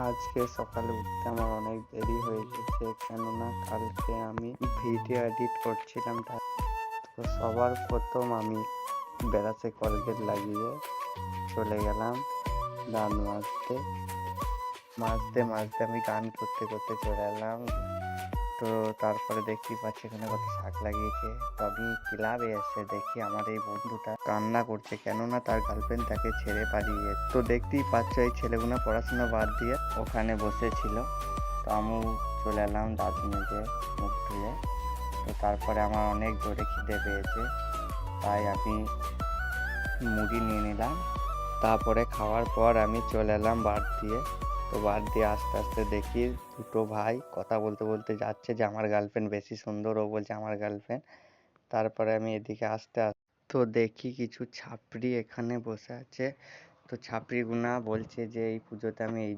আজকে সকালে উঠতে আমার অনেক দেরি হয়ে গেছে, কেননা কালকে আমি ভিডিও এডিট করছিলাম। তো সবার প্রথম আমি ব্রাশে কলগেট লাগিয়ে চলে গেলাম দাঁত মাজতে মাজতে মাজতে আমি গান করতে করতে চলে এলাম। তো তারপরে দেখতেই পাচ্ছি এখানে কত শাক লাগিয়েছে। তো আমি ক্লাবে এসে দেখি আমার এই বন্ধুটা কান্না করছে, কেননা তার গার্লফ্রেন্ড তাকে ছেড়ে পালিয়ে। তো দেখতেই পাচ্ছ এই ছেলেগুলো পড়াশোনা বাদ দিয়ে ওখানে বসেছিল। তো আমি চলে এলাম দাঁত মেজে মুখ ধুয়ে। তো তারপরে আমার অনেক জোরে খিদে পেয়েছে, তাই আমি মুড়ি নিয়ে নিলাম। তারপরে খাওয়ার পর আমি চলে এলাম বার দিয়ে। তো বার দিয়ে আস্তে আস্তে দেখি দুটো ভাই কথা বলতে বলতে যাচ্ছে যে আমার গার্লফ্রেন্ড বেশি সুন্দর, ও বলছে আমার গার্লফ্রেন্ড। তারপরে আমি এদিকে আসতে তো দেখি কিছু ছাপড়ি এখানে বসে আছে। তো ছাপড়িগুনা বলছে যে এই পুজোতে আমি এই